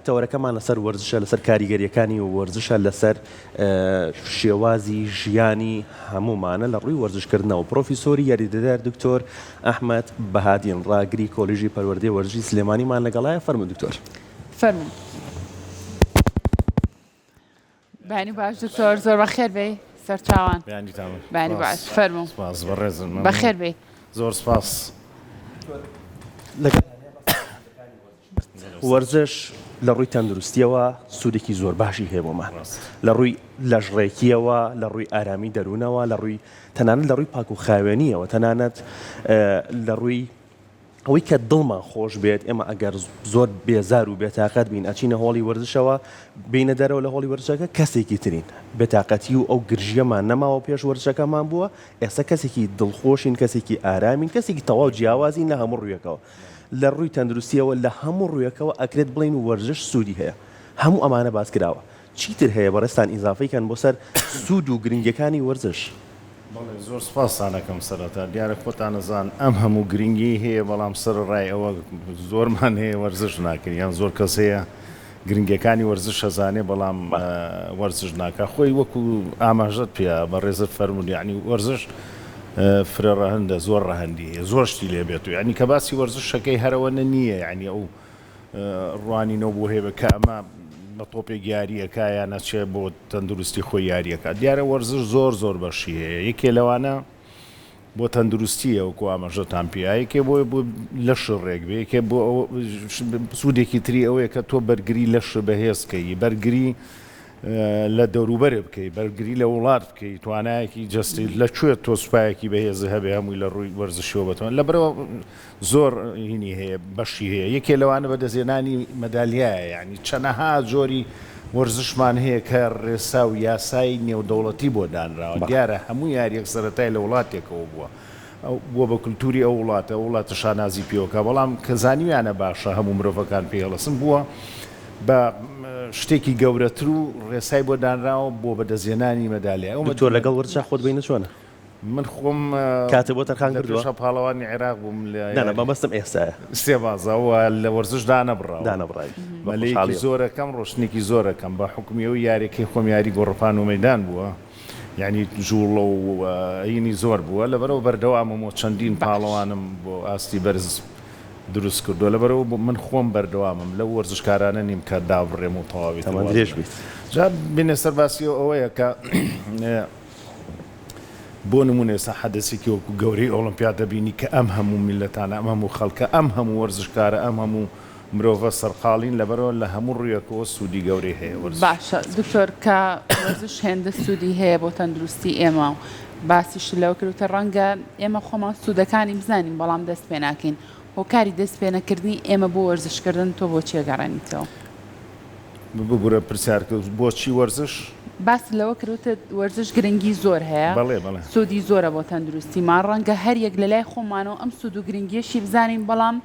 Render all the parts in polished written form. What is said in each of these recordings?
تەوەرەکەمان لەسەر وەرزشە لەسەر کاریگەریەکانی و وەرزشە لەسەر شێوازی ژیانی هەمومانە لە ڕووی وەرزشکردنەوە. پرۆفیسۆری یاریدەدار دکتۆر ئەحمەد بەهادین ڕاگری کۆلیژی پەروەردەی وەرزشی سلێمانیمان لەگەڵایە. فەرموو دکتۆر. فەرموو. بانی باش دکتۆر، زۆر بەخێر بێ سەرچاوان. بانی باش فەرموو. سپاس بەڕێزم. بەخێر بێ. زۆر سپاس. وەرزش لە ڕووی تەندروستیەوە سوودێکی زۆر باشی هەیە بۆمان، لە ڕووی لەژڕێکیەوە، لە ڕووی ئارامی دەروونەوە، لە ڕووی تەنانەت لە ڕووی پاک و خاوێنیەوە، تەنانەت لە ڕووی ئەوەی کە دڵمان خۆش بێت. ئێمە ئەگەر زۆر بێزار و بێتاقەت بین ئەچینە هۆڵی وەرزشەوە بینە دەرەوە لە هۆڵی وەرزشەکە کەسێکی ترین بێتاقەتی و ئەو گرژیەمان نەماوە پێش وەرزشەکەمان بووە، ئێستا کەسێکی دڵخۆشین، کەسێکی ئارامین، کەسێکی تەواو جیاوازین لە هەموو ڕوویەکەوە. لە ڕووی تەندروستیەوە لە هەموو ڕوویەکەوە ئەکرێت بڵین وەرزش سوودی هەیە. هەموو ئەمانە باس کراوە. چیتر هەیە بەڕێستان ئیزافەیکەن بۆ سەر سوود و گرنگەکانی وەرزش؟ زۆر سپاسانەکەم سەرەتا. دیارە خۆتانەزان ئەم هەموو گرنگی هەیە، بەڵام سەرڕای ئەوە زۆرمان هەیە وەرزش ناکرد، یان زۆر کەس هەیە گرنگەکانی وەرزش هەزانێ بەڵام وەرزش ناکە. خۆی وەکو ئاماژەت پێ بەڕێزت فەرموودی، یعنی وەرزش فرە ڕەهەندە، زۆر ڕەهەندی هەیە، زۆر شتی لێ بێت و یعنی کە باسی وەرزشەکەی هەرەوەنە نییە، یعنی ئەو ڕوانینەوە بۆ هەیە کە ئەمە بە تۆپێک یاریەکە یان نەچێ بۆ تەندروستی خۆی یاریەکە. دیارە وەرزش زۆر بەشی هەیە. یەکێ لەوانە بۆ تەندروستیە وەکو ئاماژەتان پێ، یەکێ بۆ لەش ڕێک بێ، یەکێ بۆ سوودێکی تری ئەوەیە کە تۆ بەرگری لەش بەهێزکەی، بەرگری لە دەوروبەرێ بکەیت، بەرگری لە وڵات بکەیت، توانایەکی جستی لەکوێ تۆ سوپایەکی بەهێز هەبێ هەمووی لە ڕووی وەرزشەوە بەتەوە. لەبەرەوە زۆر هینی هەیە، بەشی هەیە. یەکێ لەوانە بەدەستهێنانی مەدالیایە، یعنی چەندەها جۆری وەرزشمان هەیە کە ڕێسا و یاسای نێودەوڵەتی بۆ دانراوە. دیارە هەموو یاریەک سەرەتای لە وڵاتێکەوە بووە، بووە بە کولتوری ئەو وڵاتە شانازی پێوەکە، بەڵام کە زانیویانە باشە هەموو مرۆڤەکان پێهەڵەسن بووە بە شتێکی گەورەتر و ڕێسای بۆ دانراوە بۆ بەدەستهێنانی مەدالیە. ئەو تۆ لەگەڵ وەرزشە خۆت بینە چۆنە؟ من خۆم کاتە بۆ تەرخان کردووە پاڵەوانی عێراق بووم لە مەبەستم ئێستاە سێبازەوە لە وەرزشدا نەبڕاوی مەلەیەکی زۆرەکەم ڕۆشنێکی زۆرەکەم بە حکومیەوە یاریەکەی خۆم یاری گۆڕپان و مەیدان بووە، یعنی جوڵە و ئینی زۆر بووە. لەبەرەوە بەردەوامەوە چەندین پاڵەوانم بۆ ئاستی بەرز دروست کردووە. لەبەرەوە من خۆم بەردەوامم لە وەرزشکارانە نیم کە دابڕێم و تەواوی درێژ بیت. جا بینە سەرباسی ئەوەیە کە بۆ نمونێ ئێستا حەدەسێکی وەکو گەورەی ئۆلمپیاد دەبینی کە ئەم هەموو میلەتانە، ئەم هەموو خەڵکە، ئەم هەموو وەرزشکارە، ئەم هەموو مرۆڤە سەرقاڵین، لەبەرەوە لە هەموو ڕوویەکەوە سوودی گەورەی هەیە. باشە دکتۆر، کە وەرزش هێندە سوودی هەیە بۆ تەندروستی ئێمە و باسیش لەوە کردوتە ڕەنگە ئێمە خۆمان سوودەکانی بزانین بەڵام دەست پێ ناکەین. هۆکاری دەست پێنەکردنی ئێمە بۆ وەرزشکردن تۆ بۆ چێگەڕێنیتەوە؟ بگورە پرسیارکە بۆچی وەرزش؟ باس لەوە کردوتە وەرزش گرنگی زۆر هەیە، سوودی زۆرە بۆ تەندروستیمان، ڕەنگە هەر یەک لە لای خۆمانەوە ئەم سوود و گرنگیەشی بزانین بەڵام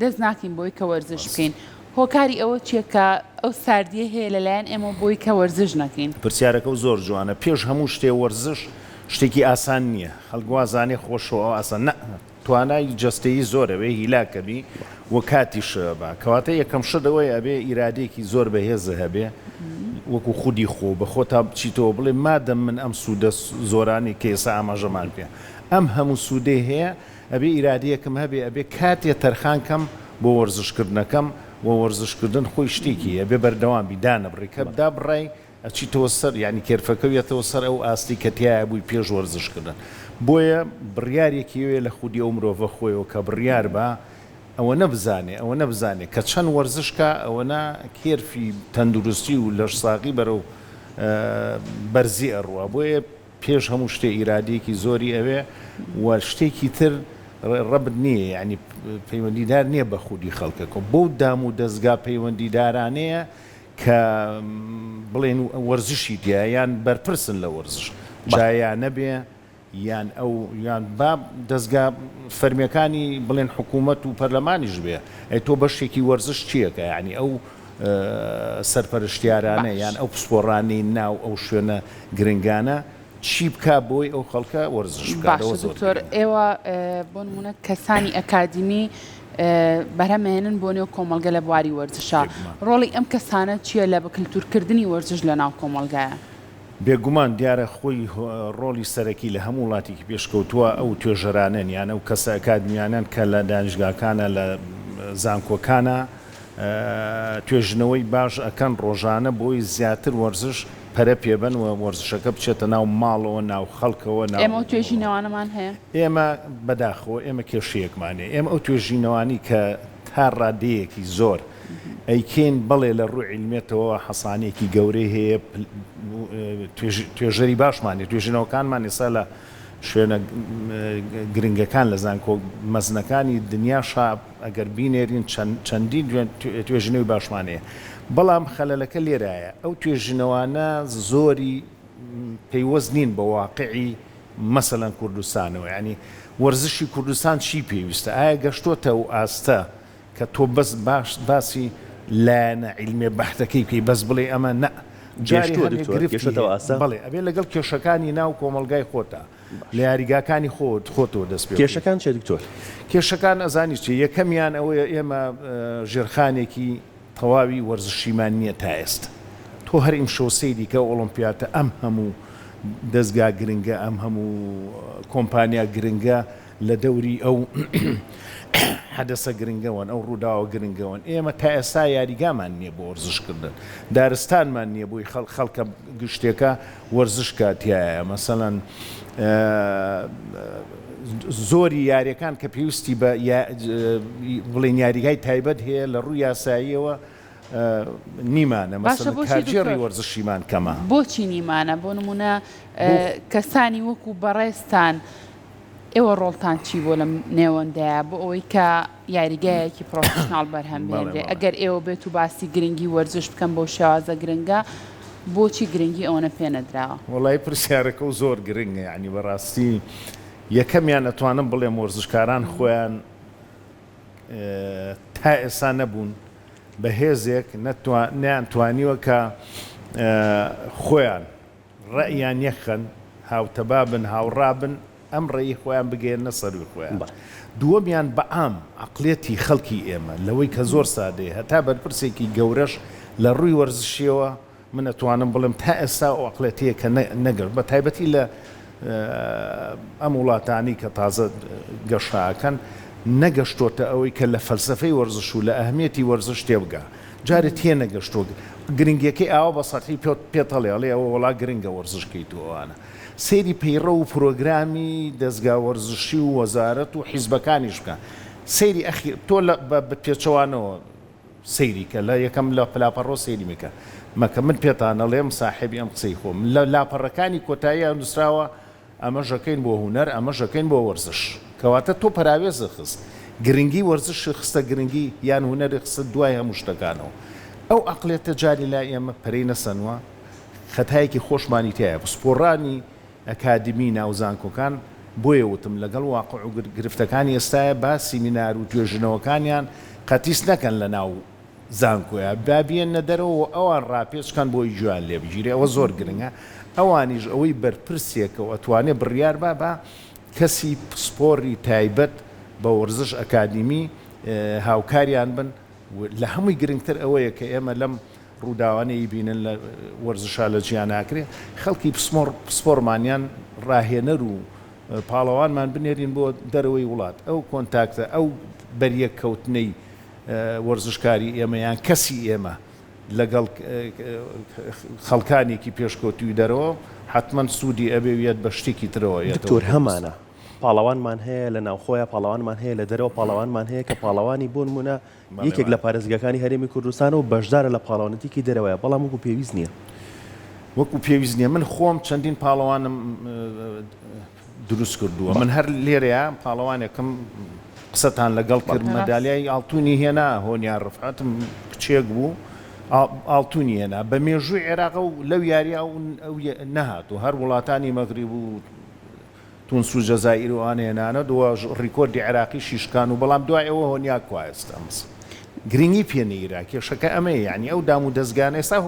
دەست ناکەین بۆی کە وەرزش بکەین. هۆکاری ئەوە چیە کە ئەو ساردیە هەیە لەلایەن ئێمە بۆی کە وەرزش نەکەین؟ پرسیارەکە زۆر جوانە. پێش هەموو شتێ وەرزش شتێکی ئاسان نییە. هەڵگوازانێ خۆشەوە ئەو ئاسان نە، توانای جستەیی زۆرەوەی هیلاکەبی وە کاتیش بە کەواتە یەکەم شتەوەی ئەبێ ئیرادێکی زۆر بەهێزە هەبێ، وەکو خودی خۆ بە خۆتا بچیتەوە بڵێ مادەم من ئەم سوودە زۆرانی کە ئێستا ئاماژەمان پێ ئەم هەموو سوودەی هەیە، ئەبێ ئیرادەیەکم هەبێ، ئەبێ کاتێ تەرخانکەم بۆ وەرزشکردنەکەم و وەرزشکردن خۆی شتێکی ئەبێ بەردەوام بیدانە بڕێ کە بدا بڕای ئەچیتەوە سەر، یعنی کێرفەکەوێتەوە سەر ئەو ئاستی کە تایە بووی پێش وەرزشکردن. بۆیە بڕیارێکی وێ لە خودی ئەو مرۆڤە خۆیەوە کە بڕیار بە ئەوە نەبزانێ کە چەند وەرزشکە ئەوەنە کێرفی تەندروستی و لەش ساقی بەرەو بەرزی ئەڕوە. بۆیە پێش هەموو شتێ ئیرادەیەکی زۆری ئەوێ و شتێکی تر ڕەبت نییە، یعنی پەیوەندیدار نییە بە خودی خەڵکەکە. بۆ دام و دەستگا پەیوەندیدارانەیە کە بڵێن وەرزشی دیە یان بەرپرسن لە وەرزش جایان نەبێ یان ئەو یان با دەستگا فەرمیەکانی بڵێن حکوومەت و پەرلەمانیش بێ ئەی تۆ بەشێکی وەرزش چیەکە، یعنی ئەو سەرپەرشتیارانە یان ئەو پسپۆڕانەی ناو ئەو شوێنە گرنگانە چی بکە بۆی ئەو خەڵکە وەرزش بکات. باشە دکتۆر، ئێوە بۆ نمونە کەسانی ئەکادیمی بەرهەمهێنن بۆ نێو کۆمەڵگە لە بواری وەرزشە ڕۆڵی ئەم کەسانە چییە لە بەکلتورکردنی وەرزش لە ناو کۆمەڵگایە؟ بێگومان دیارە خۆی ڕۆلی سەرەکی لە هەموو وڵاتێکی پێشکەوتووە ئەو توێژەرانن یان ئەو کەسە ئەکادمیانن کە لە دانیشگاکانە لە زانکۆکانە توێژنەوەی باش ئەکەن ڕۆژانە بۆی زیاتر وەرزش پەرە پێبن و وەرزشەکە بچێتە ناو ماڵەوە ناو خەڵکەوە ئێمە توێژینەوانەمان هەیە ئێمە بەداخەوە ئێمە کێشەیەکمانێ ئێمە ئەو توێژینەوانی کە تا ڕادەیەکی زۆر ئەیکێن بەڵێ لە ڕووی عیلمێتەوە حەسانێکی گەورەی هەیە توێژەری باشمانێ توێژینەوەکانمان ئێستا لە شوێنە گرنگەکان لە زانکۆ مەزنەکانی دنیاشا ئەگەر بینێرین چەندی توێژنەوەی باشمانەیە بەڵام خەلەلەکە لێرایە ئەو توێژنەوانە زۆری پەیوەست نین بە واقعی مەسەلەن کوردستانەوە ینی وەرزشی کوردستان چی پێویستە ئایا گەشتۆتە و ئاستە کە تۆ بەس باسی لایەنە عیلمێ بەحتەکەی پێی بەس بڵێ ئەمە نە بڵێ ئەبێ لەگەڵ کێشەکانی ناو کۆمەلگای خۆتە لە یاریگاکانی خۆتەوە دەست پێ کێشەکان چێ دکتۆر؟ کێشەکان ئەزانی چی یەکەمیان ئەوەیە ئێمە ژێرخانێکی تەواوی وەرزشیمان نییە تا ئێستا تۆ هەر ئیم شۆسەی دیکە ئۆلۆمپیاتە ئەم هەموو دەستگا گرنگە ئەم هەموو کۆمپانیا گرنگە لە دەوری ئەو حەدەسە گرنگەوەن ئەو ڕووداوە گرنگەوەن ئێمە تا ئێستا یاریگامان نییە بۆ وەرزشکردن دارستانمان نییە بۆی خەڵکە گشتێکە وەرزش کاتیایە مەسەڵەن زۆری یاریەکان کە پێویستی بە بڵێن یاریگای تایبەت هەیە لە ڕووی یاساییەوە نیمانە مەسەڵەن کارژێڕی وەرزشیمان کەمە بۆچی نیمانە بۆ نمونە کەسانی وەکو بەڕێستان ئێوە ڕۆڵتان چی بۆ لە نێوەندایە بۆ ئەوەی کە یاریگایەکی پرۆفشناڵ بەرهەم بێنرێ ئەگەر ئێوە بێت و باسی گرنگی وەرزش بکەم بۆ شێوازە گرنگە بۆچی گرنگی ئەوەنە پێ نەدراوە؟ وەڵای پرسیارەکە و زۆر گرنگە یعنی بەڕاستی یەکەمیان ئەتوانم بڵێم وەرزشکاران خۆیان تا ئێستا نەبوون بە هێزێک نەیانتوانیوە کە خۆیان ڕەئیان یەخەن هاوتەبابن هاوڕابن ئەم ڕێی خۆیان بگەێنە سەروی خۆیان دووەمیان بەعام عەقڵێتی خەڵکی ئێمە لەوەی کە زۆر سادەیە هەتا بەرپرسێکی گەورەش لە ڕووی وەرزشیەوە من ئەتوانم بڵێم تا ئێستا ئەو عەقڵێتیە کە نەگەڕ بە تایبەتی لە ئەم وڵاتانی کە تازە گەشتاکەن نەگەشتۆتە ئەوەی کە لە فەلسفەی وەرزش و لە ئەهمیەتی وەرزش تێبگا جارێت تێ نەگەشتۆ گرنگیەکەی ئاوا بە سەرحی پێتەڵێ ئەڵێ ئەوە وڵا گرنگە وەرزشکەیتەوەوانە سەیری پەیڕە و پرۆگرامی دەستگا وەرزشی و وەزارەت و حیزبەکانیش بکە سەیری ئەخیر تۆ بە پێچەوانەوە سەیری کە لە یەکەم لە پلاپەڕۆ سەیری مەکە من پێتانەڵێم ساحێبی ئەم قسەی خۆم لە لاپەڕەکانی کۆتایی نووسراوە ئەمە ژەکەین بۆ هونەر ئەمە ژەکەین بۆ وەرزش کەواتە تۆ پراوێزە خست گرنگی وەرزش خستە گرنگی یان هونەری خستە دوای هەموو شتەکانەوە ئەو عەقڵێتە جاری لا ئێمە پەرەی نەسەنوە خەتایەکی خۆشمانی تایە سپۆڕانی ئەکادمی ناوزانکۆکان بۆیە وتم لەگەڵ واقع و گرفتەکانی ئێستاە با سیمینار و توێژنەوەکانیان قەتیس نەکەن لە ناو زانکۆیە بابیێنە دەرەوە ئەوان ڕاپێچکان بۆی جوان لێ بگیرێ ئەوە زۆر گرنگە ئەوانیش ئەوەی بەرپرسێکەوە ئەتوانێت بڕیار با کەسی سپۆری تایبەت بە وەرزش ئەکادمی هاوکاریان بن لە هەمووی گرنگتر ئەوەیە کە ئێمە لەم ڕووداوانەی بینن لە وەرزشا لە جیان ناکرێ خەڵکی پسپۆرمانیان ڕاهێنەر و پاڵەوانمان بنێرین بۆ دەرەوەی وڵات ئەو کۆنتاکتە ئەو بەریەک کەوتنەی وەرزشکاری ئێمەیان کەسی ئێمە لەگەڵ خەڵکانێکی پێشکەوتوی دەرەوە حتمما سوودی ئەبێویەت بە شتێکی ترەوە دکتۆر هەمانە پاڵەوانمان هەیە لە ناوخۆیە پاڵەوانمان هەیە لە دەرەوە پاڵەوانمان هەیە کە پاڵەوانی بۆ نمونە یەکێک لە پارێزگەکانی هەرێمی کوردستان و بەشدارە لە پاڵەوانەتێکی دەرەوەیە بەڵام وەکو پێویست نییە وەکو پێویست نییە من خۆم چەندین پاڵەوانم دروست کردووە من هەر لێرەیە پاڵەوانێکم قسەتان لەگەڵ کرد مەدالیای ئاڵتوونی هێنا هۆنیان ڕفعەتم کچێک بوو ئاڵتوونی هێنا بە مێژووی عێراقە و لەو یاریە ئەو نەهات و هەر وڵاتانی مەغریب و تونس و جەزایر و ئانێنانە دووە ڕیکۆردی عێراقی شیشکان و بەڵام دوای ئەوە هۆنیا کوایست ئەمس گرنگی پێنەگیرا کێشەکە ئەمەیە یعنی ئەو دام و دەستگانە ئێستا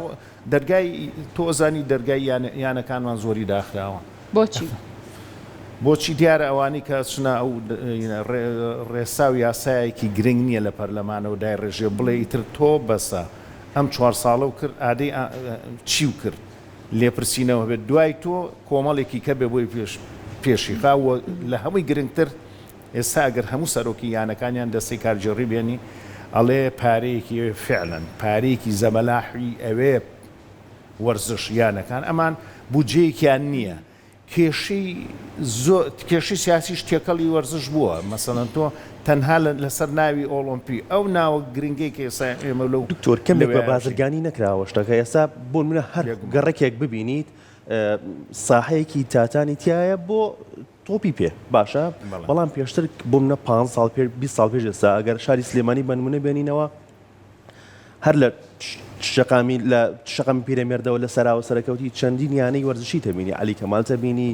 دەرگای تۆزانی دەرگای یانەکانمان زۆری داخراوە بۆچی؟ بۆچی دیارە ئەوانی کە چنە ئەو ڕێسا و یاسایەکی گرنگ نییە لە پەرلەمانەوە دای ڕێژێ بڵێ ئیتر تۆ بەسە ئەم 4 ساڵە و کرد ئادەی چی و کرد لێپرسینەوە بێت دوای تۆ کۆمەڵێکی کە بێ بۆی پێشی خاوە لە هەمووی گرنگتر ئێستا ئەگەر هەموو سەرۆکی یانەکانیان دەستی کارجێڕی بێنی ئەڵێ پارەیەکی فعلەن پارەیەکی زەمەلاحی ئەوێ وەرزش یانەکان ئەمان بودجەیەکیان نییە کێشی سیاسیش تێکەڵی وەرزش بووە مەسەڵەن تۆ تەنها لەسەر ناوی ئۆلۆمپی ئەو ناوە گرنگی کە ئێستا ئێمە لەو دکتۆر کەمێک بە بازرگانی نەکراوە شتەکە ئێستا بۆ منە هەر گەڕێکێک ببینیت ساحەیەکی تاتانی تایە بۆ تۆپی پێ باشە بەڵام پێشتر بۆ منە 5 ساڵ پێ 20 ساڵ پێش ئێستا ئەگەر شاری سلێمانی بنمونە بێنینەوە هەر لە شەقەمی پیرەمێردەوە لە سەراوە سەرکەوتی چەندین یانەی وەرزشی تەبینی علی کەمال تەبینی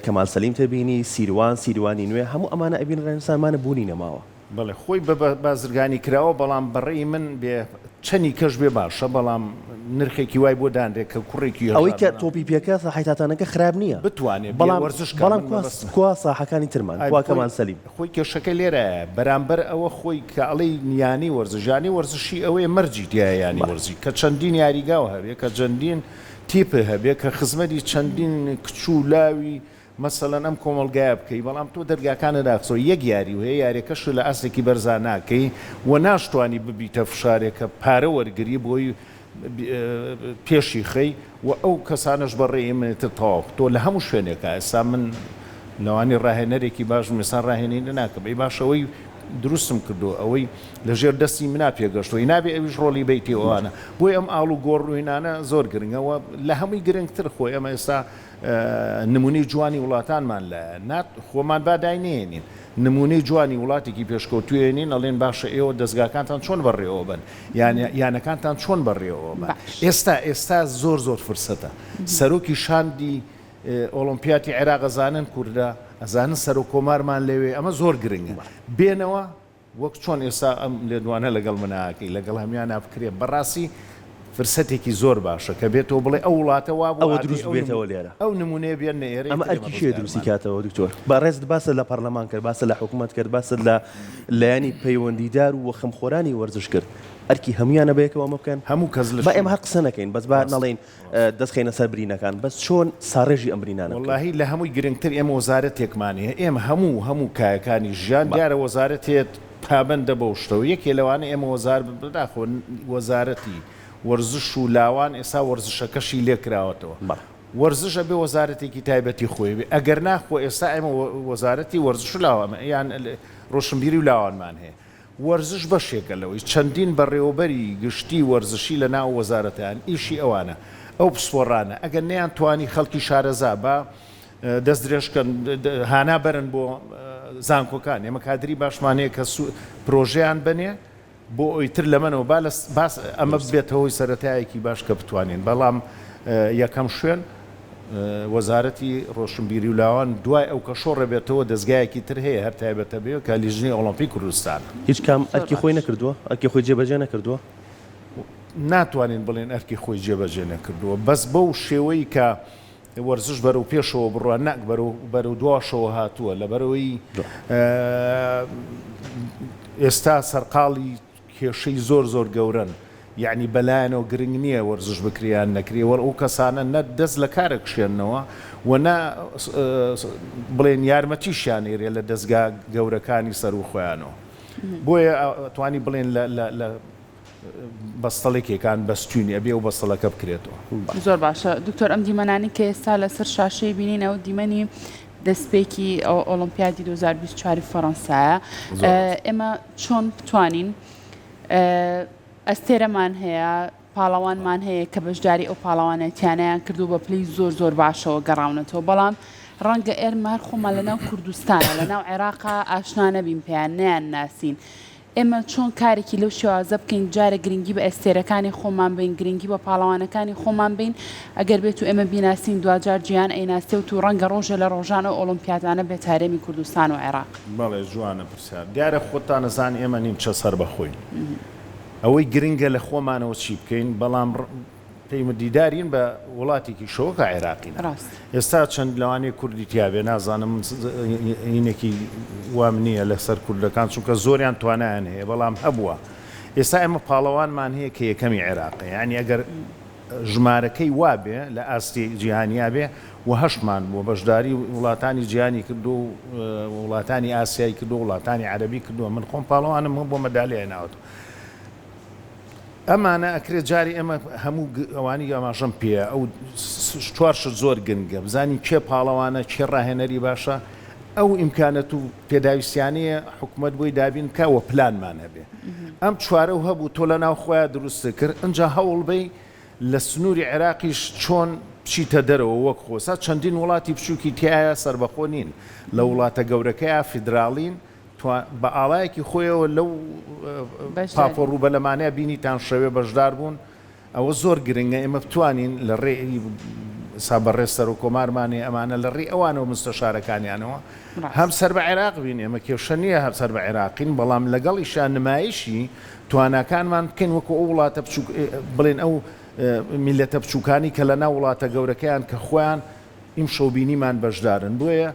کەمال سەلیم تەبینی سیروانی نوێ هەموو ئەمانە ئەبین ڕێنسانمانە بوونی نەماوە بەڵێ خۆی بە بازرگانی کراوە بەڵام بەڕێی من بێ چەنی کەش بێ باشە بەڵام نرخێکی وای بۆ دانرێت کە کوڕێکی ئەوەی کە تۆپی پێکە ساحەتانەکە خراپ نییە بتوانێت بەڵام کوا ساحەکانی ترمان وا کەمال سەلیم خۆی کێشەکە لێرە بەرامبەر ئەوە خۆی کە ئەڵەی نیانی وەرزژانی وەرزشی ئەوەیە مەرجی دیایانی وەرزی کە چەندین یاریگاو هەبێ کە چەندین تیپە هەبێ کە خزمەتی چەندین کچولاوی مەسەڵەن ئەم کۆمەلگایە بکەی بەڵام تۆ دەرگاکانە داخسەوە یەک یاری و هەیە یاریەکەش لە ئەسێکی بەرزان ناکەی و ناشتوانی ببیتە فشارێکە پارە وەرگری بۆی پێشی خەی و ئەو کەسانش بەڕێی منێتە تەواو تۆ لە هەموو شوێنێکە ئێستا من لەوانی ڕاهێنەرێکی باش مێسان ڕاهێنینە ناکە بەی باشەوەی دروستم کردو ئەوەی لەژێر دەستی منا پێگەشتۆی نابێ ئەویش ڕۆڵی بیتی ئەوانە بۆی ئەم ئاڵ و گۆڕوینانە زۆر گرنگەوە لە هەمووی گرنگتر خۆی ئەمە ئێستا نمونەی جوانی وڵاتانمان لە نات خۆمان باداینێنین نمونەی جوانی وڵاتێکی پێشکەوتوێنین ئەڵێن باشە ئێوە دەستگاکانتان چۆن بەڕێوە بن یانەکانتان چۆن بەڕێوە بن ئێستا زۆر فرسەتە سەرۆکی شاندی ئۆلۆمپیاتی عێراق ئەزانن کووردە ئەزانن سەر و کۆمارمان لەوێ ئەمە زۆر گرنگە بێنەوە وەک چۆن ئێستا ئەم لێدوانە لەگەڵ مناکەی لەگەڵ هەمیان نابکرێ بەڕاستی فرسەتێکی زۆر باشە کە بێتەوە بڵێ ئەو وڵاتە وا ئەوە دروست بێتەوە لێرە ئەو نمونەیە بێن ئێرە ئەمە ئەرکیشێ دروستی کاتەوە دکتۆر بەڕێز باسە لە پەرلەمان کرد باسە لە حکوومەت کرد باسە لە لایەنی پەیوەندیدار و خەمخۆرانی وەرزش کرد ئەرکی هەمویانە بەیەکەوە ئەمە بکەن هەموو کەس بە ئێمە هەر قسە نەکەین بەس با نەڵێن دەستخینە سەر برینەکان بەس چۆن ساڕێژی ئەم برینانە وەڵاهی لە هەمووی گرنگتر ئێمە وەزارەتێکمانەیە ئێمە هەموو کایەکانی ژیان دیارە وەزارەتێت پابەندە بە شتەوە یەکێ لەوانە ئێمە بەداخۆ وەزارەتی وەرزش و لاوان ئێستا وەرزشەکەشی لێکراوەتەوە وەرزشە بێ وەزارەتێکی تایبەتی خۆی بێ ئەگەر ناخۆ ئێستا ئێمە وەزارەتی وەرزش و لاوانمە یان ڕۆشنبیری و لاوانمان هەیە وەرزش بەشێکە لەوەی چەندین بەڕێوەبەری گشتی وەرزشی لە ناو وەزارەتیان ئیشی ئەوانە ئەو پسپۆڕانە ئەگەر نەیان توانی خەڵکی شارەزا بە دەست درێژکەن هانا بەرن بۆ زانکۆکان ئێمە کادری باشمانەیە کە پرۆژەیان بنێ بۆ ئەویتر لە منەوە باس ئەمە بێتەوەی سەرەتایەکی باش کە بتوانین بەڵام یەکەم شوێن وەزارەتی ڕۆشنبیری و لاوان دوای ئەو کە شۆڕە بێتەوە دەستگایەکی تر هەیە هەر تایبەتە بێ کە لیژنەی ئۆلۆمپی کوردستان هیچ کام ئەرکی خۆی نەکردووە ئەرکی خۆی جێبەجێ نەکردووە ناتوانین بڵێن ئەرکی خۆی جێبەجێ نەکردووە بەس بەو شێوەی کە وەرزش بەرەو پێشەوە بڕوە نەک بەرەو دواشەوە هاتووە لە بەرەوەی ئێستا سەرقاڵی کێشەی زۆر گەورن یعنی بەلایەنەوە گرنگ نییە وەرزش بکریان نەکرێوە ئەو کەسانە نە دەست لە کارە کشێنەوە و نە بڵێن یارمەتیشیانێرێ لە دەستگا گەورەکانی سەر و خۆیانەوە بۆیە توانی بڵێن لە بەستەڵێکێکان بەستوینی ئەبێ و بەستەڵەکە بکرێتەوە زۆر باشە دکتۆر ئەم دیمەنانی کە ئێستا لەسەر شاشەی بینینەوە دیمەنی دەستپێکی ئۆلۆمپیادی 2024 فەڕەنسایە ئێمە چۆن بتوانین ئەستێرەمان هەیە پاڵەوانمان هەیە کە بەشداری ئەو پاڵەوانێتیانیان کردو بە پلەی زۆر باشەوە گەڕاونەتەوە بەڵام ڕەنگە ئێرمە هەر خۆمان لەناو کوردستانە لەناو عێراقا ئاشنا نەبین پێیان نیان ناسین ئێمە چۆن کارێکی لەو شێوازە بکەین جارە گرنگی بە ئەستێرەکانی خۆمان بین گرنگی بە پاڵەوانەکانی خۆمان بین ئەگەر بێت و ئێمە بیناسین دوجار گیان ئەیناسێت و ڕەنگە ڕۆژە لە ڕۆژانە ئۆلۆمپیاتانە بێت هەرێمی کوردستان و عێراق بەڵێ جوانە پرسیار دیارە خۆتان نەزان ئێمە نیم چە سەر بەخۆین ئەوەی گرنگە لە خۆمانەوە چی بکەین بەڵام پەیوەندیدارین بە وڵاتێکی شەوە کە عێراقینە. ئێستا چەند لەوانەیە کوردی تیاابێ نازانم هینێکی وام نییە لەسەر کوردەکان چونکە زۆریان توانایان هەیە بەڵام هەبووە. ئێستا ئێمە پاڵەوانمان هەیە کە یەکەمی عێراقی، یعنی ئەگەر ژمارەکەی وابێ لە ئاستی جیهانیا بێ و هەشمان بۆ بەشداری وڵاتانی جیهانی کردو و وڵاتانی ئاسیایی کردو وڵاتانی عەربی کردووە. من خۆم پاڵەوانم بۆ مەدالیای ناوەوە. ئەمانە ئەکرێت جاری ئێمە هەموو ئەوانی ئەماژەم پێ ئەو چوارشت زۆر گرنگە بزانین کێ پاڵەوانە کێ ڕاهێنەری باشە ئەو ئیمکانەت و پێداویستیانەیە حکوومەت بۆی دابین کەوە پلانمان هەبێ. ئەم چوارە و هەبوو تۆ لە ناو خۆیان دروستە کرد ئەجا هەوڵ بی لە سنووری عێراقیش چۆن بچیتە دەرەوە وەک خۆسا چەندین وڵاتی بچووکی تایە سربەخۆ نین لە وڵاتە گەورەکەیە فیدراڵین بە ئاڵایەکی خۆیەوە لەو پاپۆڕوو بەلەمانەیە بینیتان شەوێ بەشدار بوون. ئەوە زۆر گرنگە ئێمە بتوانین لە ڕێ سابەڕێستەر و کۆمارمانی ئەمانە لە ڕێ ئەوانەوە مستەشارەکانیانەوە هەم سەر بە عێراق بین ئێمە کێشە نییە هەر سەر بە عێراقین بەڵام لەگەڵیشان نمایشی تواناکانمان بکەین وەکو ئەو وڵاتە بڵێن ئەو میلەتە بچووکانی کە لە ناو وڵاتە گەورەکەیان کە خۆیان ئیم شەوبینیمان بەشدارن بۆیە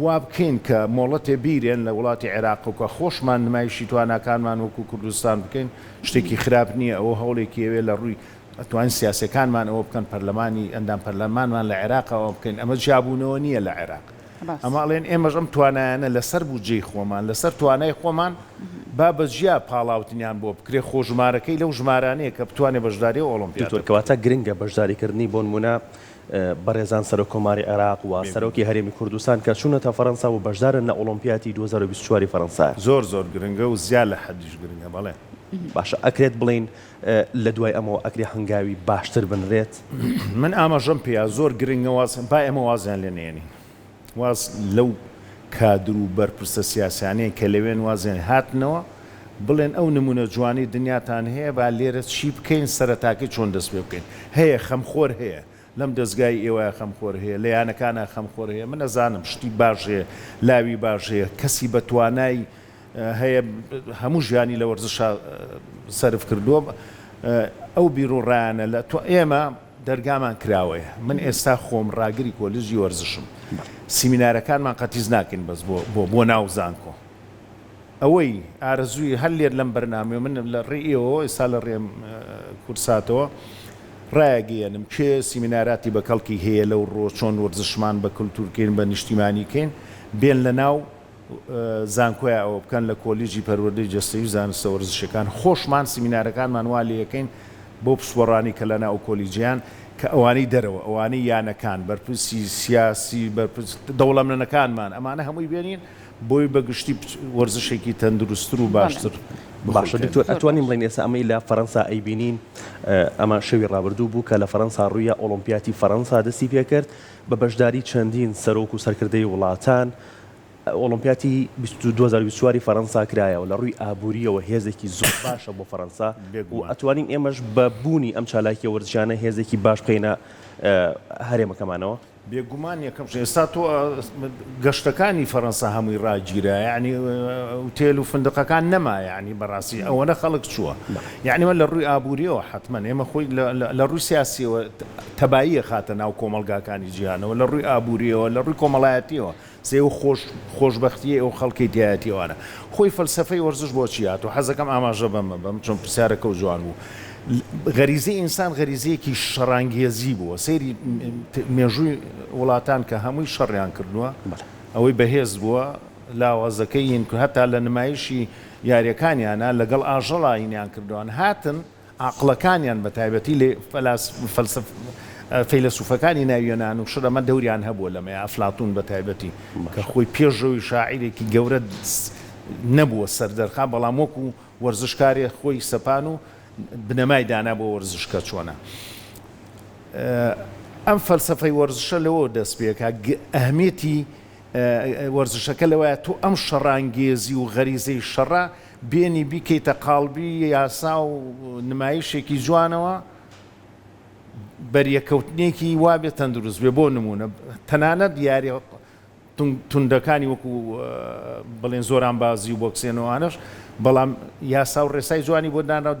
وا بکەین کە مۆڵەتێ بیرێن لە وڵاتی عێراق و کە خۆشمان نمایشی تواناکانمان وەکو کوردستان بکەین شتێکی خراپ نییە. ئەوە هەوڵێکی ئەوێ لە ڕووی ئەتوانین سیاسەکانمان ئەوە بکەن پەرلەمانی ئەندام پەرلەمانمان لە عێراقەوە بکەین. ئەمە جیابوونەوە نییە لە عێراق. ئەماڵێن ئێمەش ئەم توانایانە لەسەر بودجەی خۆمان لەسەر توانای خۆمان با بەجیا پاڵاوتنیان بۆ بکرێ خۆژمارەکەی لەو ژمارانەیە کە بتوانێت بەشداری ئۆلۆمپیاد کەواتە گرنگە بەشداریکردنی بۆ نمونە بەڕێزان سەر کۆماری عێراق و سەرۆکی هەرێمی کوردستان کە چوونەتە فەڕەنسا و بەشدارن لە ئۆلۆمپیاتی 2024 فەڕەنسا. زۆر گرنگە و زیاد لە حەدیش گرنگە. بەڵێ باشە ئەکرێت بڵین لە دوای ئەمەوە ئەکری هەنگاوی باشتر بنرێت. من ئاماژەم پێیا زۆر گرنگە واز با ئێمە وازیان لێ نێنی واز لەو کادر و بەرپرسە سیاسیانەیە کە لەوێن وازیان هاتنەوە بڵێن ئەو نمونە جوانی دنیاتان هەیە با لێرە چی بکەین سەرەتاکەی چۆن دەست پێ بکەین. هەیە خەمخۆر هەیە لەم دەستگای ئێوە خەمخۆر هەیە لە یانەکانە خەمخۆر هەیە. من نەزانم شتی باش هەیە لاوی باش هەیە کەسی بە توانای هەیە هەموو ژیانی لە وەرزشە سەرف کردووە ئەو بیرۆڕایانە لە ئێمە دەرگامان کراوەیە. من ئێستا خۆم ڕاگری کۆلیژی وەرزشم سیمینارەکانمان قەتیز ناکەین بەس بۆ ناو زانکۆ ئەوەی ئارەزووی هەر لێر لەم بەرنامێ من لە ڕێئەوە ئێستا لە ڕێم کورساتەوە ڕایگەێنم کێ سیمیناراتی بە کەڵکی هەیە لەو ڕۆ چۆن وەرزشمان بە کولتورکەین بە نیشتیمانیکەین بێن لە ناو زانکۆیە ئەوە بکەن لە کۆلیژی پەروەردەی جەستەیی زانستە وەرزشەکان خۆشمان سیمینارەکانمان وا لەکەین بۆ پسوەڕانی کە لە ناو کۆلیجیان کە ئەوانەی دەرەوە ئەوانەی یانەکان بەرپرسی سیاسی دەوڵەمەندەکانمان ئەمانە هەمووی بێنین بۆی بەگشتی وەرزشێکی تەندروستتر و باشتر. باشە دکتۆر ئەتوانین بڵین ئێستا ئەمەی لە فەڕەنسا ئەیبینین ئەمە شەوی ڕابردوو بوو کە لە فەڕەنسا ڕوویە ئۆلۆمپیاتی فەڕەنسا دەستی پێکرد بە بەشداری چەندین سەرۆک و سەرکردەی وڵاتان. ئۆلۆمپیاتی 2024 فەڕەنسا کرایەوە لە ڕووی ئابووریەوە هێزێکی زۆر باشە بۆ فەڕەنسا و ئەتوانین ئێمەش بە بوونی ئەم چالاکیە وەرزشانە هێزێکی باش بکەینە هەرێمەکەمانەوە. بێگومان یەکەم ئێستا تۆ گەشتەکانی فەڕەنسا هەمووی ڕاگیرە یعنی وتێل و فندقەکان نەما یعنی بەڕاستی ئەوەنە خەڵک چووە یعنی من لە ڕووی ئابووریەوە حتمما ئێمە خۆی لە ڕووی سیاسیەوە تەباییە خاتە ناو کۆمەلگاکانی جیهانەوە لە ڕووی ئابووریەوە لە ڕووی کۆمەڵایەتیەوە سێ و خۆشبەختیە ئەو خەڵکی دیایەتیوانە خۆی فەلسەفەی وەرزش بۆچی هات و حەزەکەم ئاماژە بەم چۆن پرسیارەکە و جوان بوو. غەریزەی ئینسان غەریزەیەکی شەڕانگێزی بووە سەیری مێژووی وڵاتان کە هەمووی شەڕیان کردووە ئەوەی بەهێز بووە لاوازەکەیین هەتا لە نمایشی یاریەکانیانە لەگەڵ ئاژەڵاینیان کردووان هاتن عقلەکانیان بە تایبەتی لێ فەیلسوفەکانی ناویێنان و شەرەمە دەوریان هەبووە لەمە ئەفلاتون بە تایبەتی کە خۆی پێشەوەی شاعیرێکی گەورە نەبووە سەردەرخا بەڵام وەکو وەرزشکارێ خۆی سەپان و بنەمای دانا بۆ وەرزشکە چۆنە. ئەم فەلسەفەی وەرزشە لەوە دەست پێکە ئەهمێتی وەرزشەکە لەوەیە تۆ ئەم شەڕانگێزی و غەریزەی شەڕە بێنی بیکەیتە قاڵبی یاسا و نمایشێکی جوانەوە بەریەکەوتنێکی وابێت تەندروست بێ بۆ نمونە تەنانەت یاری توندەکانی وەکو بڵێن زۆران بازی و بۆکسێنەوەوانش بەڵام یاسا و ڕێسای جوانی بۆ دانا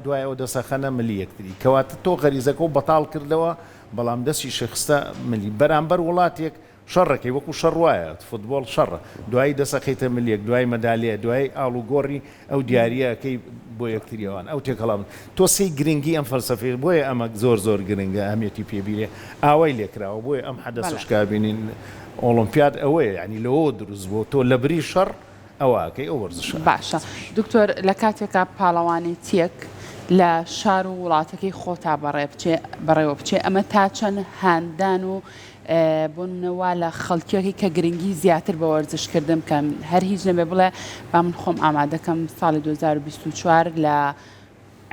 دوایەوە دەسەخەنە ملی یەکتری کەواتە تۆ غەریزەکە و بەتاڵ کردەوە بەڵام دەستی شخستە ملی بەرامبەر وڵاتێک شەڕەکەی وەکو شەڕواایە فوتبۆڵ شەڕە دوایی دەسەخیتە ملیەک دوای مەدالێ دوای ئاڵوگۆڕی ئەو دیارەکەی بۆ یەکتریەوەن ئەو تێکەڵام تۆ سی گرنگی ئەم فەلسەفێ بۆیە ئەمە زۆر گرنگە ئەهمیەتی پێبیرێ ئاوای لێکراوە بۆیە ئەم حەدەسەشکا بینین ئۆلۆمپیاد ئەوەیە ینی لەوە دروست بۆ تۆ لە بری شەڕ ئەوەکەی ئەو وەرزش باشە دکتۆر لە کاتێکا پاڵەوانێتیەک لە شار و وڵاتەکەی خۆتا بەڕێوە بچێ ئەمە تا چەند هاندان و بوونەوە لە خەڵکیەکەی کە گرنگی زیاتر بە وەرزشکردن کەم هەر هیچ نەبێ بڵێ با من خۆم ئامادەکەم ساڵی 2024 لە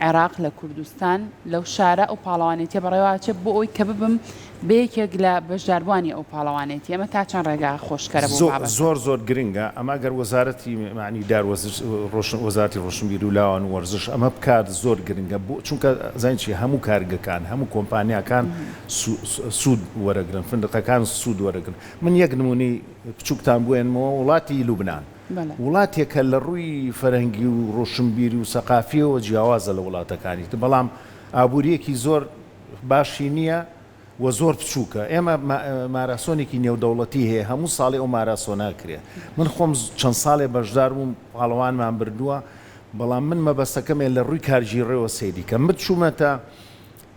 عێراق لە کوردستان لەو شارە ئەو پاڵەوانێتیە بەڕێوەچێ بۆ ئەوی کە ببم بەیەکێک لە بەشداربوانی ئەو پاڵەوانێتی ئەمە تا چەند ڕێگا خۆشکەرە بۆ زۆر گرنگە ئەمە گەر وەزارەتی معنی وەزارەتی ڕۆشنبیر و لاوان وەرزش ئەمە بکات زۆر گرنگە بۆ چونکە زانچی هەموو کارگەکان هەموو کۆمپانیاکان سوود وەرەگرن فندقەکان سوود وەرەگرن من یەک نمونی بچووکتان بوێنمەوە وڵاتی لوبنان وڵاتێکە لە ڕووی فەرهەنگی و ڕۆشنبیری و سەقافیەوە جیاوازە لە وڵاتەکانی بەڵام ئابوووریەکی زۆر باشی نییە و زۆر بچووکە ئێمە ماراسۆنێکی نێودەوڵەتی هەیە هەموو ساڵی ئەو ماراسۆنا کرێ من خۆم چەند ساڵێ بەشدار بووم پاڵەوانمان بردووە بەڵام من مەبەستەکەمێ لە ڕووی کارژیڕێەوە سەیری کە بچوومەتە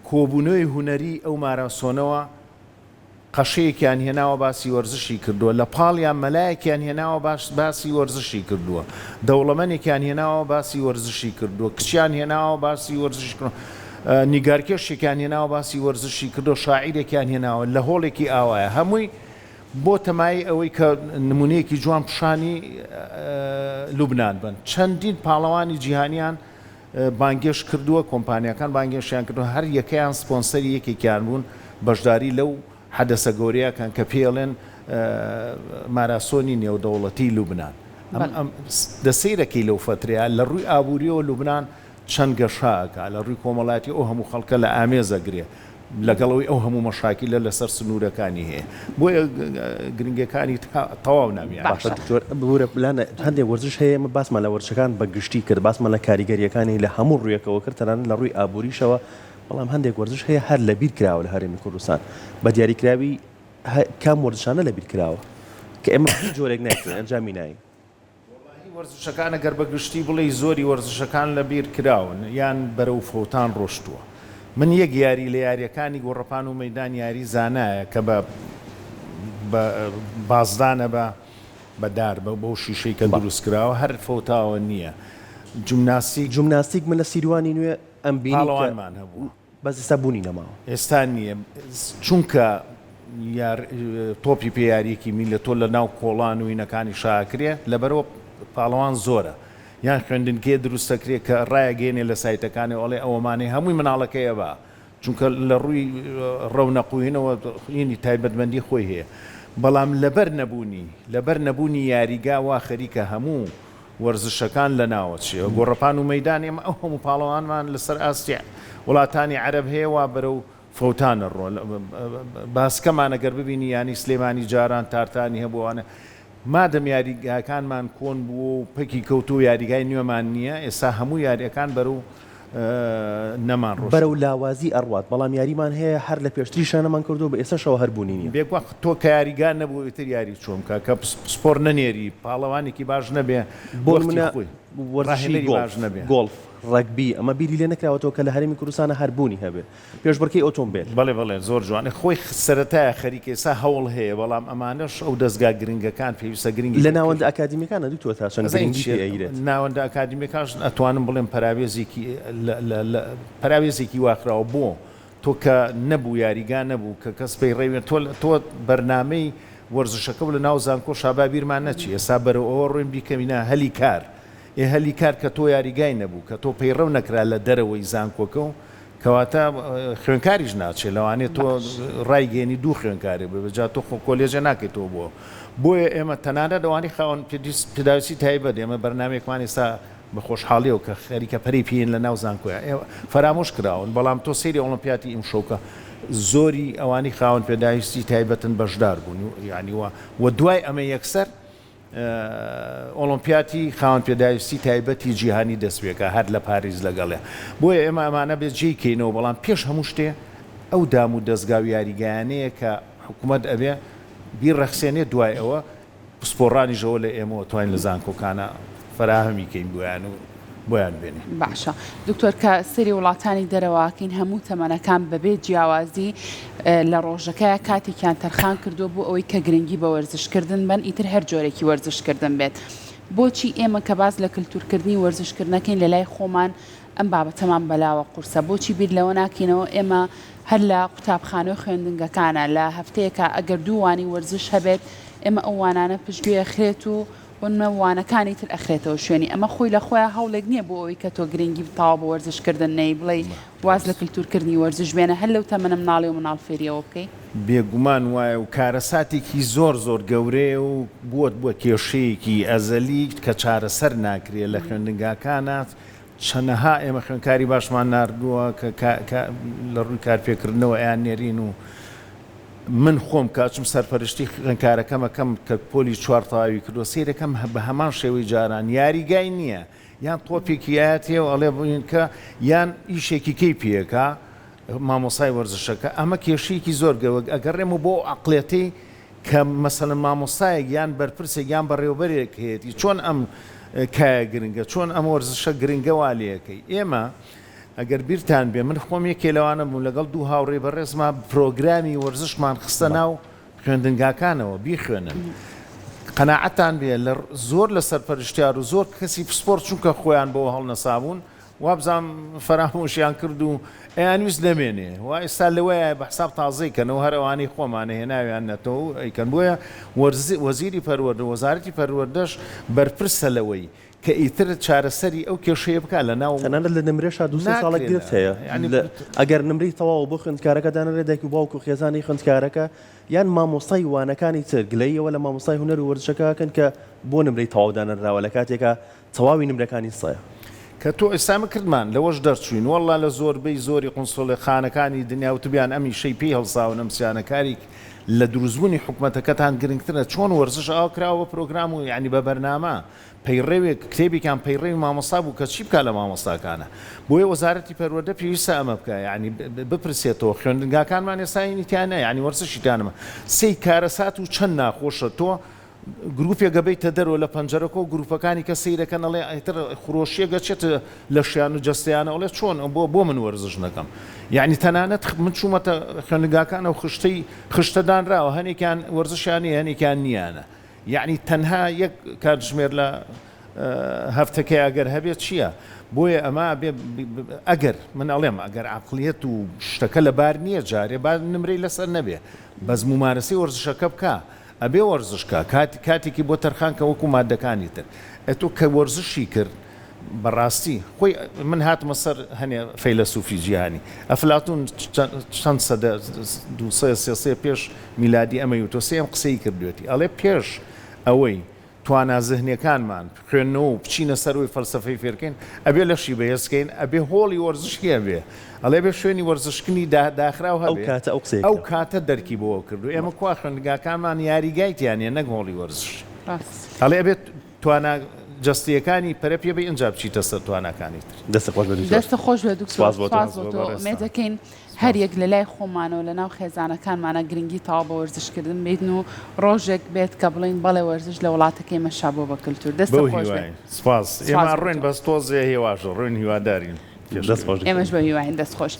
کۆبوونەوەی هوەری ئەو ماراسۆنەوە قەشەیەکیان هێناوە باسی وەرزشی کردووە لە پاڵیان مەلایەکیان هێناوە باسی وەرزشی کردووە دەوڵەمەنێکیان هێناوە باسی وەرزشی کردووە کچیان هێناوە باسی وەرزشی کردووە نیگارکێشێکیان هێناوە باسی وەرزشی کردو شاعیرێکیان هێناوە لە هۆڵێکی ئاوایە هەمووی بۆ تەمای ئەوەی کە نمونەیەکی جوان پیشانی لوبنان بن چەندین پاڵەوانی جیهانیان بانگێش کردووە کۆمپانیەکان بانگێشیان کردو هەر یەکەیان سپۆنسەری یەکێکیان بوون بەشداری لەو حەدەسە گەورەیەکان کە پێڵێن ماراسۆنی نێودەوڵەتی لوبنان دەسەیرەکەی لەو فترەیە لە ڕووی ئابوووریەوە لوبنان چەند گەشاکە لە ڕووی کۆمەڵاتی ئەو هەموو خەڵکە لە ئامێزەگرێ لەگەڵەوەی ئەو هەموو مەشاکیلە لەسەر سنوورەکانی هەیە بۆیە گرنگەکانی تەواو نامیان بورە هەندێک وەرزش هەیە ئمە باسمان لە وەرزشەکان بەگشتی کرد باسمان لە کاریگەریەکانی لە هەموو ڕوویەکەوە کرد تەنانەت لە ڕووی ئابووریشەوە بەڵام هەندێک وەرزش هەیە هەر لەبیر کراوە لە هەرێمی کوردستان بە دیاریکراوی کام وەرزشانە لەبیر کراوە کە ئێمە جۆرێک ناکرێن ئەنجامی ناین وەرزشەکانە گەر بەگشتی بڵێ زۆری وەرزشەکان لە بیر کراون یان بەرەو فەوتان ڕۆشتووە من یەک یاری لە یاریەکانی گۆڕەپان و مەیدان یاری زانایە کە بە بازدانە بەدار بەو شیشەی کە دروستکراوە هەر فەوتاوە نییە جومناستیک من لە سیروانی نوێ ئەم بینیڵەوانمان هەبوو بەس ئێستا بوونی نەماوە ئێستا نییە چونکە تۆپی پێیاریەکی میلە تۆ لە ناو کۆڵان و وینەکانی شاکرێ لەبەرەوە پاڵەوان زۆرە یان خوێندنکێ دروستەکرێت کە ڕایەگەێنێ لە سایتەکانی ئەڵێ ئەوەمانەی هەمووی مناڵەکەیە بە چونکە لە ڕووی ڕەونەقوینەوە ینی تایبەتمەندی خۆی هەیە بەڵام لەبەر نەبوونی یاریگا وا خەریکە هەموو وەرزشەکان لە ناوەچێ گۆڕەپان و مەیدان ئێمە ئەو هەموو پاڵەوانمان لەسەر ئاستیا وڵاتانی عەرەب هەیە وا بەرەو فەوتانە ڕۆ باسکەمانە گەر ببینی ینی سلێمانی جاران تارتانی هەبووانە مادەم یاریگاکانمان کۆن بوو و پەکی کەوتو یاریگای نوێمان نییە ئێستا هەموو یاریەکان بەرەو نەمان ڕۆ بەرەو لاوازی ئەڕوات بەڵام یاریمان هەیە هەر لە پێشتریشانەمان کردو بە ئێستاشەوە هەربوونی نیە بێک تۆ کە یاریگان نەبوو ئیتر یاری چۆمکە کە سپۆر نەنێری پاڵەوانێکی باش نەبێ بۆ منە وەرزشی باش نەبێ گۆڵف ڕەگبی ئەمە بیری لێ نەکراوەتەوە کە لە هەرێمی کوردستانە هەربوونی هەبێ پێشبڕکەی ئۆتۆمبیل بەڵێ زۆر جوانە خۆی سەرەتایە خەریکە ئێستا هەوڵ هەیە بەڵام ئەمانەش ئەو دەستگا گرنگەکان پێویستە گرنگی لە ناوەندە ئەکادیمیەکانە دوتوە تا چەند گرنگی ئەیرێت ناوەندە ئەکادیمیەکانش ئەتوانم بڵێم پەراوێزێکی واخراوە بۆ تۆ کە نەبوو یاریگا نەبوو کە کەس پێی ڕێوێن تۆ بەرنامەی وەرزشەکە و لە ناو زانکۆ شابابیرمان نەچی ئێستا بەرەو ئەوە ڕوێن بیکەمینە هەلی کار هەلی کار کە تۆ یاریگای نەبوو کە تۆ پەیڕەو نەکرا لە دەرەوەی زانکۆکە و کەواتە خوێنکاریش ناچێت لەوانێت تۆ ڕایگەێنی دوو خوێنکاری بەجا تۆ خۆ کۆلێژە ناکەیتەوە بۆیە ئێمە تەنانەت ئەوانی خاوەن پێداویستی تایبەت ئێمە بەرنامێکمان ئێستا بە خۆشحاڵیەوە کە خەریکە پەری پێین لە ناو زانکۆیە فەرامۆش کراون بەڵام تۆ سەیری ئۆلۆمپیاتی ئیمشۆکە زۆری ئەوانی خاوەن پێداویستی تایبەتن بەشدار بوون یعنی وە دوای ئەمە یەکسەر ئۆلۆمپیاتی خاوەن پێداویستی تایبەتی جیهانی دەستپێکە هەر لە پاریز لەگەڵێ بۆیە ئێمە ئەمانە بێت جێکەینەوە بەڵام پێش هەموو شتێ ئەو دام و دەستگا و یاریگایانەیە کە حکوومەت ئەبێ بیرڕەخسێنێ دوای ئەوە پسپۆڕانی ژەوە لە ئێمەوە توانین لە زانکۆکانە فراهەمیکەین بۆیان و بۆیان بێنی باشە دکتۆر کە سەری وڵاتانی دەرەوەکەین هەموو تەمەنەکان بەبێ جیاوازی لە ڕۆژەکەی کاتێکیان تەرخان کردو بۆ ئەوەی کە گرنگی بە وەرزشکردن بن ئیتر هەر جۆرێکی وەرزشکردن بێت بۆچی ئێمە کە باز لە کللتورکردنی وەرزشکردنەکەین لە لای خۆمان ئەم بابەتەمان بەلاوە قورسە بۆچی بیر لەوە ناکەینەوە ئێمە هەر لە قوتابخانە و خوێندنگەکانە لە هەفتەیەکە ئەگەر دوووانی وەرزش هەبێت ئێمە ئەو وانانە پشتگوێ ئەخرێت و وانەکانی تر ئەخرێتەوە شوێنی ئەمە خۆی لە خۆیان هەوڵێک نییە بۆ ئەوەی کە تۆ گرنگی بتاوە بە وەرزشکردن نەی بڵێ واز لە کللتورکردنی وەرزش بێنە هەر لەو تەمەنە مناڵی و مناڵ فێریەوە بکەی بێگومان وایە و کارەساتێکی زۆر گەورەیە و بووە کێشەیەکی ئەزەلی کە چارەسەر ناکرێت لە خوێندنگاکانات چەنەها ئێمە خوێندکاری باشمان ناردووە کە لە ڕووی کارپێکردنەوە ئەیان نێرین و من خۆم کاچم سەرپەرشتی خوێندکارەکەمەکەم کە پۆلی چوارتاوی کردو سیرەکەم بە هەمان شێوەی جاران یاریگای نییە یان تۆپێکیایەتێ و ئەڵێ بووین کە یان ئیشێکی کەی پێەکە مامۆسای وەرزشەکە ئەمە کێشەیەکی زۆر گەوە ئەگەڕێمە بۆ عەقڵێتی کە مەسەڵەن مامۆسایەک یان بەرپرسێک یان بەڕێوەبەرێک هەیەی چۆن ئەم کایە گرنگە چۆن ئەم وەرزشە گرنگە والەکەی ئێمە ئەگەر بیرتان بێ من خۆم یەکێ لەوانە بوو لەگەڵ دوو هاوڕێ بەڕێزما پرۆگرامی وەرزشمان خستە ناو خوێندنگاکانەوە بیخوێنن قەناعەتان بێ لە زۆر لە سەرپەرشتیار و زۆر کەسی سپۆرت چونکە خۆیان بۆ هەڵ نەسابوون وابزانام فەرامۆشیان کرد و ئەیان ویست نەمێنێ و ئێستا لەوەیە بە حساب تازەیکەنەوە هەروانەی خۆمانە هێناویان نەتەوە ئەیکەن بۆیە وەزیری پەروەردە وەزارەتی پەروەردەش بەرپرسە لەوەی کە ئیتر چارەسەری ئەو کێشەیە بکە لە ناو تەنانەت لە نمرێشا 200 ساڵێک گرفت هەیە ئەگەر نمری تەواو بۆ خوێندکارەکە دانرێت دایک و باوک و خێزانی خوێندکارەکە یان مامۆستای وانەکانی تر گلەیەوە لە مامۆستای هونەر و وەرزشەکەکەن کە بۆ نمرەی تەواو دانراوە لە کاتێکە تەواوی نمرەکانی سایە کە تۆ ئێستامە کردمان لەوەش دەرچوین وەڵا لە زۆربەی زۆری قونسڵە خانەکانی دنیا وتبیان ئەمی شەی پێی هەڵساون ئەمسیانەکاری لە دروستبوونی حکوومەتەکەتان گرنگترە چۆن وەرزش ئاو کراوە پرۆگرام و یعنی بە بەرنامە پەیڕێوێک کتێبێکیان پەیڕێوی مامۆستا بوو کە چی بکە لە مامۆستاکانە بۆیە وەزارەتی پەروەردە پێویستە ئەمە بکە یعنی بپرسێتەوە خوێندنگاکانمان ئێستاینیتیانە یعنی وەرزشیتانمە سەی کارەسات و چەند ناخۆشە تۆ گروپێک گەبەیتە دەرەوە لە پەنجەرەکە و گروپەکانی کە سەیرەکەن ئەڵێ ئەیتر خۆشیە گەچێتە لە شیان و جەستیانە ئەڵێ چۆن بۆ من وەرزش نەکەم یعنی تەنانەت من چوومەتە خوێندنگاکانە و خشتەدانراوە هەنێکیان وەرزشیانی هەنێکیان نییانە یعنی تەنها یەک کاتژمێر لە هەفتەکەی ئەگەر هەبێت چییە بۆیە ئەمە ئەگەر من ئەڵێم ئەگەر عەقڵیەت و شتەکە لەبار نییە جارێ با نمرەی لەسەر نەبێ بەس ممارەسەی وەرزشەکە بکە ئەبێ وەرزشکە کاتێکی بۆ تەرخان کە وەکو مادەکانی تر ئەتۆ کە وەرزشی کرد بەڕاستی خۆی من هاتمە سەر هەنێ فەیلسوفی جیهانی ئەفلاتون چەند سەدە 200 پێش میلادی ئەمە و تۆ سێم قسەی کردوێتی ئەڵێ پێش ئەوەی توانە زەهنیەکانمان خوێندنەوە و بچینە سەروی فەلسەفەی فێرکەین ئەبێ لەشی بەهێزکەین ئەبێ هۆڵی وەرزشکیە بێ ئەڵێ بێ شوێنی وەرزشکنی داخراو هەبێ ئەو کاتە دەرکی بۆەوە کردو ئێمە کوا خوێندنگاکانمان یاریگایتیانە نەک هۆڵی وەرزش ئەڵێ ئەبێت توانە جستیەکانی پەرە پێ بە ئەنجاب بچیتە سەر توانەکانی تر دەستە خۆش بێ دوکتۆر دەکەین هەر یەک لە لای خۆمانەوە لە ناو خێزانەکانمانە گرنگی تاوا بە وەرزشکردن بیتن و ڕۆژێک بێت کە بڵین بەڵێ وەرزش لە وڵاتەکەی مەشا بۆ بە کللتور دەستە خۆش سپاس ئێمە ڕوین بەستۆزێ هێواشە ڕوین هیوادارین ئێمەش بە هیواین دەست خۆش